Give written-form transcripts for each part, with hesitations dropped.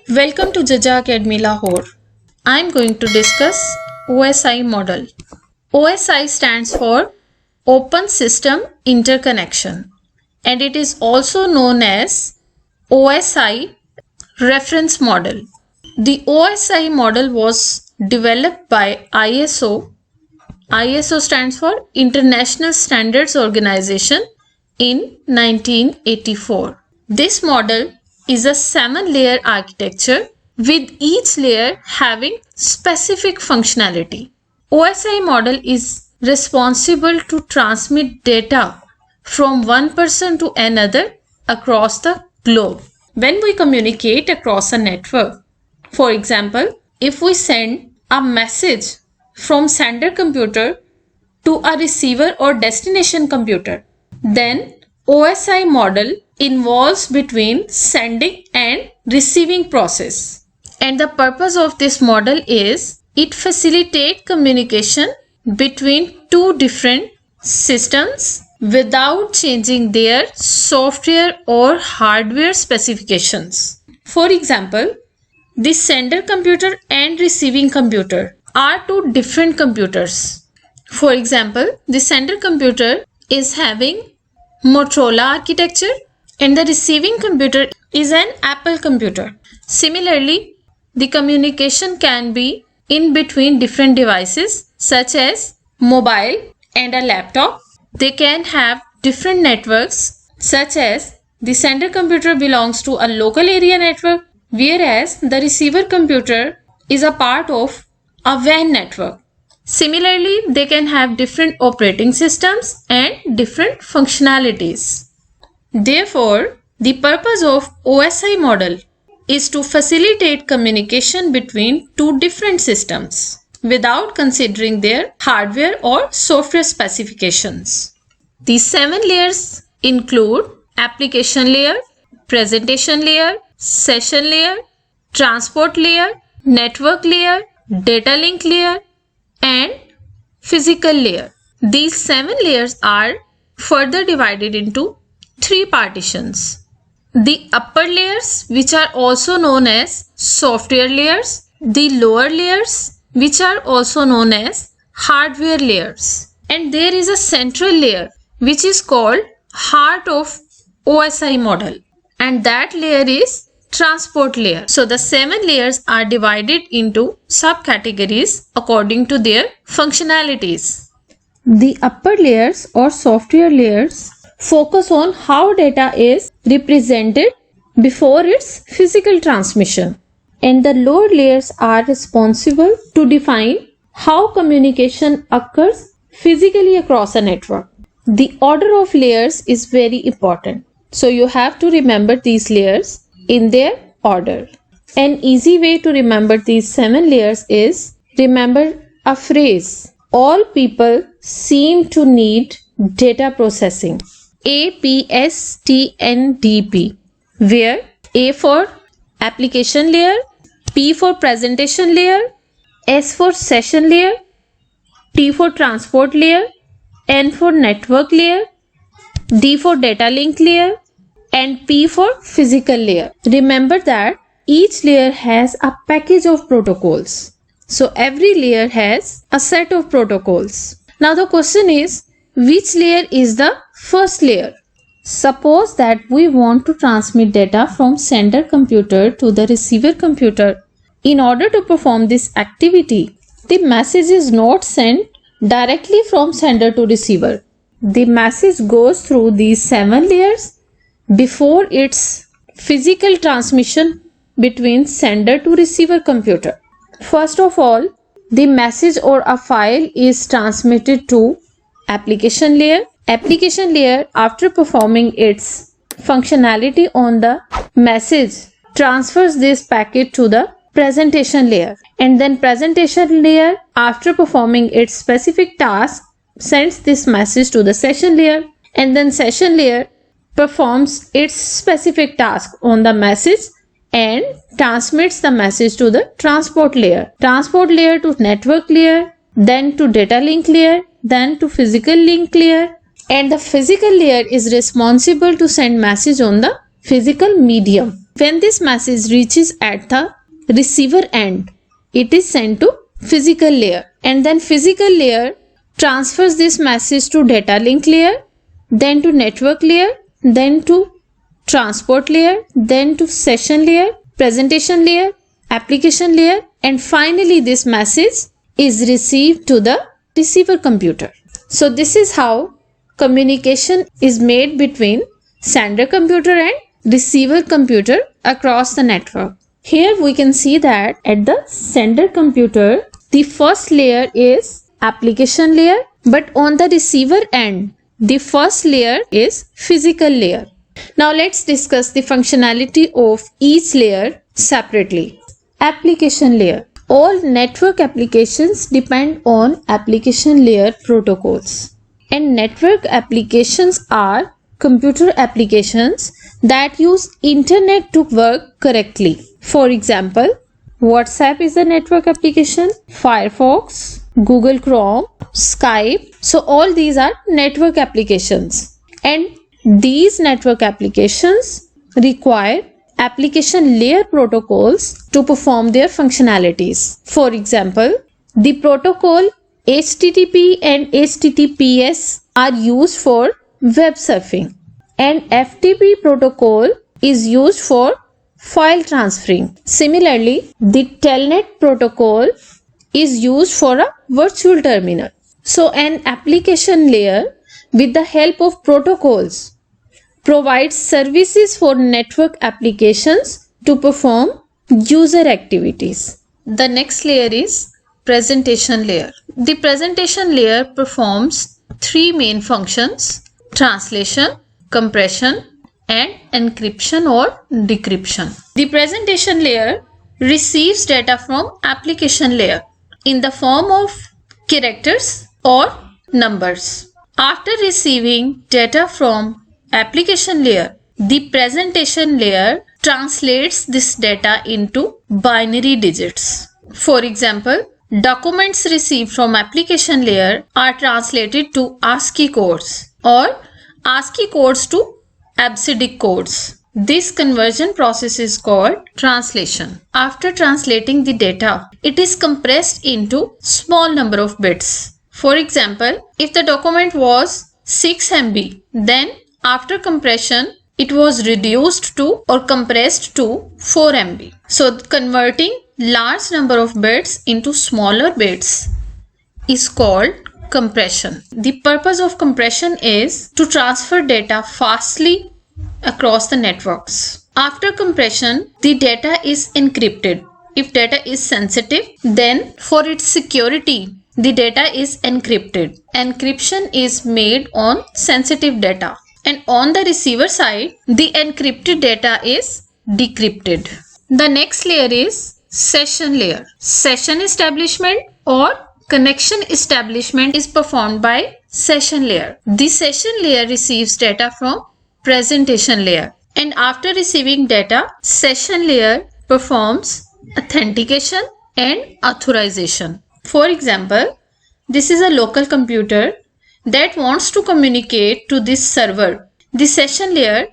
Welcome to Jaja Academy Lahore. I am going to discuss OSI model. OSI stands for Open System Interconnection and it is also known as OSI reference model. The OSI model was developed by ISO. ISO stands for International Standards Organization in 1984. This model is a 7-layer architecture with each layer having specific functionality. OSI model is responsible to transmit data from one person to another across the globe. When we communicate across a network, for example, if we send a message from sender computer to a receiver or destination computer, then OSI model involves between sending and receiving process. And the purpose of this model is it facilitates communication between two different systems without changing their software or hardware specifications. For example, the sender computer and receiving computer are two different computers. For example, the sender computer is having Motorola architecture and the receiving computer is an Apple computer. Similarly, the communication can be in between different devices such as mobile and a laptop. They can have different networks such as the sender computer belongs to a local area network whereas the receiver computer is a part of a WAN network. Similarly, they can have different operating systems and different functionalities. Therefore, the purpose of OSI model is to facilitate communication between two different systems without considering their hardware or software specifications. These 7 layers include application layer, presentation layer, session layer, transport layer, network layer, data link layer, and physical layer. These 7 layers are further divided into 3 partitions. The upper layers, which are also known as software layers, the lower layers, which are also known as hardware layers, and there is a central layer which is called heart of OSI model, and that layer is transport layer. So the 7 layers are divided into subcategories according to their functionalities. The upper layers or software layers focus on how data is represented before its physical transmission, and the lower layers are responsible to define how communication occurs physically across a network. The order of layers is very important, so you have to remember these layers in their order. An easy way to remember these 7 layers is remember a phrase: all people seem to need data processing. APSTNDP, where A for application layer, P for presentation layer, S for session layer, T for transport layer, N for network layer, D for data link layer, and P for physical layer. Remember that each layer has a package of protocols. So every layer has a set of protocols. Now the question is, which layer is the first layer? Suppose that we want to transmit data from sender computer to the receiver computer. In order to perform this activity, the message is not sent directly from sender to receiver. The message goes through these 7 layers before its physical transmission between sender to receiver computer. First of all, the message or a file is transmitted to application layer. Application layer, after performing its functionality on the message, transfers this packet to the presentation layer, and then presentation layer, after performing its specific task, sends this message to the session layer, and then session layer performs its specific task on the message and transmits the message to the transport layer to network layer, then to data link layer, then to physical link layer, and the physical layer is responsible to send message on the physical medium. When this message reaches at the receiver end, it is sent to physical layer, and then physical layer transfers this message to data link layer, then to network layer, then to transport layer, then to session layer, presentation layer, application layer, and finally this message is received to the receiver computer. So this is how communication is made between sender computer and receiver computer across the network. Here we can see that at the sender computer, the first layer is application layer, but on the receiver end, the first layer is physical layer. Now let's discuss the functionality of each layer separately. Application layer. All network applications depend on application layer protocols. And network applications are computer applications that use internet to work correctly. For example, WhatsApp is a network application, Firefox, Google Chrome, Skype. So all these are network applications. And these network applications require application layer protocols to perform their functionalities. For example, the protocol HTTP and HTTPS are used for web surfing, and FTP protocol is used for file transferring. Similarly, the Telnet protocol is used for a virtual terminal. So an application layer with the help of protocols provides services for network applications to perform user activities. The next layer is presentation layer. The presentation layer performs three main functions: translation, compression, and encryption or decryption. The presentation layer receives data from application layer in the form of characters or numbers. After receiving data from application layer, the presentation layer translates this data into binary digits. For example, documents received from application layer are translated to ASCII codes or ASCII codes to ABCD codes. This conversion process is called translation. After translating the data, it is compressed into small number of bits. For example, if the document was 6 MB, then after compression, it was reduced to or compressed to 4 MB. So converting large number of bits into smaller bits is called compression. The purpose of compression is to transfer data fastly across the networks. After compression, the data is encrypted. If data is sensitive, then for its security, the data is encrypted. Encryption is made on sensitive data. And on the receiver side, the encrypted data is decrypted. The next layer is session layer. Session establishment or connection establishment is performed by session layer. The session layer receives data from presentation layer, and after receiving data, session layer performs authentication and authorization. For example, this is a local computer that wants to communicate to this server. The session layer,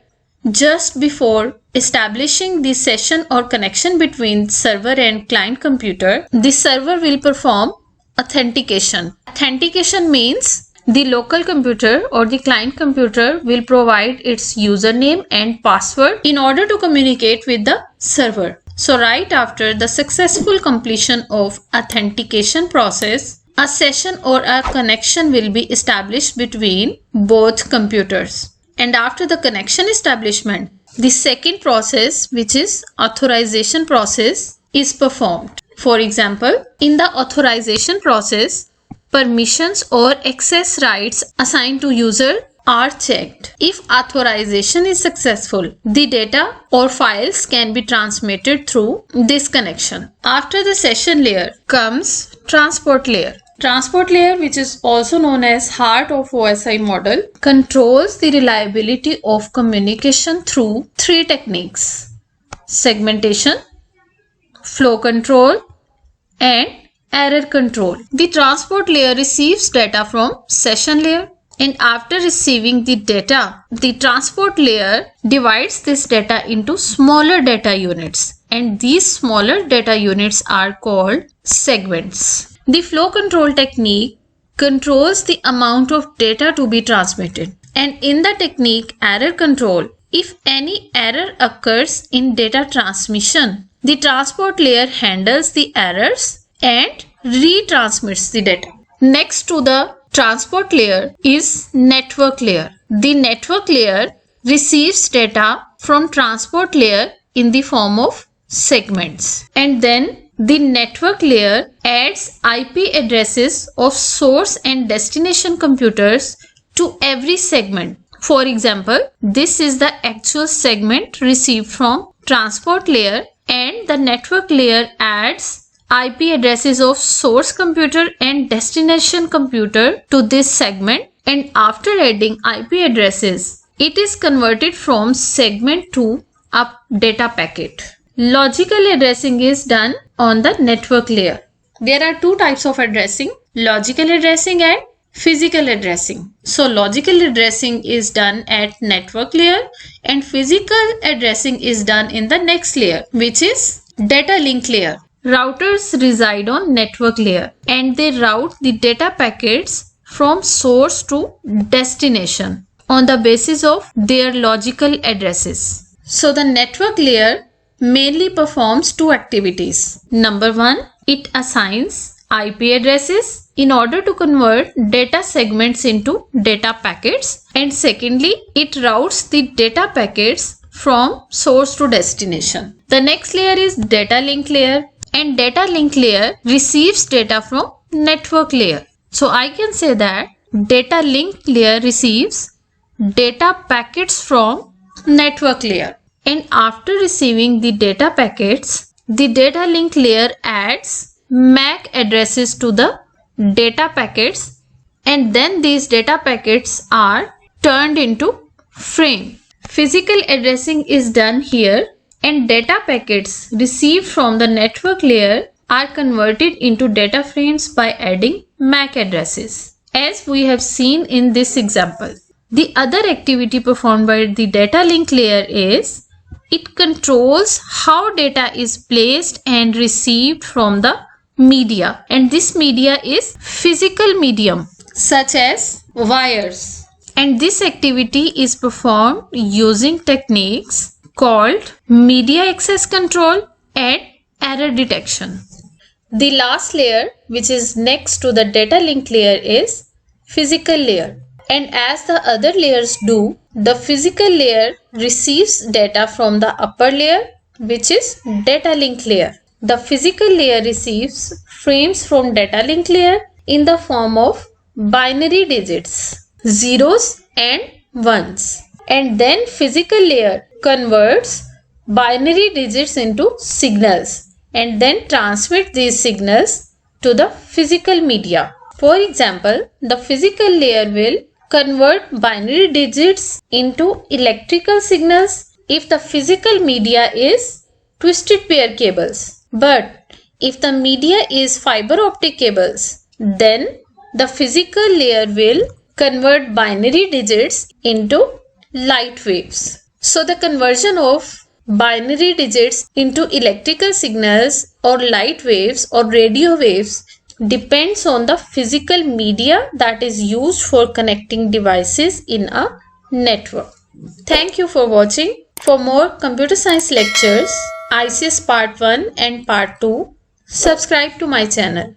just before establishing the session or connection between server and client computer, the server will perform authentication. Authentication means the local computer or the client computer will provide its username and password in order to communicate with the server. So right after the successful completion of authentication process, a session or a connection will be established between both computers. And after the connection establishment, the second process, which is authorization process, is performed. For example, in the authorization process, permissions or access rights assigned to user are checked. If authorization is successful, the data or files can be transmitted through this connection. After the session layer comes transport layer. Transport layer, which is also known as heart of OSI model, controls the reliability of communication through three techniques: segmentation, flow control, and error control. The transport layer receives data from session layer And after receiving the data, the transport layer divides this data into smaller data units. And these smaller data units are called segments. The flow control technique controls the amount of data to be transmitted. And in the technique error control, if any error occurs in data transmission, the transport layer handles the errors and retransmits the data. Next to the transport layer is network layer. The network layer receives data from transport layer in the form of segments. And then the network layer adds IP addresses of source and destination computers to every segment. For example, this is the actual segment received from transport layer, and the network layer adds IP addresses of source computer and destination computer to this segment, and after adding IP addresses, it is converted from segment to a data packet. Logical addressing is done on the network layer. There are two types of addressing: logical addressing and physical addressing. So logical addressing is done at network layer and physical addressing is done in the next layer, which is data link layer. Routers reside on network layer and they route the data packets from source to destination on the basis of their logical addresses. So the network layer mainly performs two activities. Number one, it assigns IP addresses in order to convert data segments into data packets, and secondly, it routes the data packets from source to destination. The next layer is data link layer, and data link layer receives data from network layer. So I can say that data link layer receives data packets from network layer, and after receiving the data packets, the data link layer adds MAC addresses to the data packets, and then these data packets are turned into frame. Physical addressing is done here, and data packets received from the network layer are converted into data frames by adding MAC addresses, as we have seen in this example. The other activity performed by the data link layer is it controls how data is placed and received from the media, and this media is physical medium such as wires, and this activity is performed using techniques called media access control and error detection. The last layer, which is next to the data link layer, is physical layer, and as the other layers do, the physical layer receives data from the upper layer, which is data link layer. The physical layer receives frames from data link layer in the form of binary digits, zeros and ones, and then physical layer converts binary digits into signals and then transmit these signals to the physical media. For example, the physical layer will convert binary digits into electrical signals if the physical media is twisted pair cables. But if the media is fiber optic cables, then the physical layer will convert binary digits into light waves. So the conversion of binary digits into electrical signals or light waves or radio waves depends on the physical media that is used for connecting devices in a network. Thank you for watching. For more computer science lectures, ICS Part 1 and Part 2, subscribe to my channel.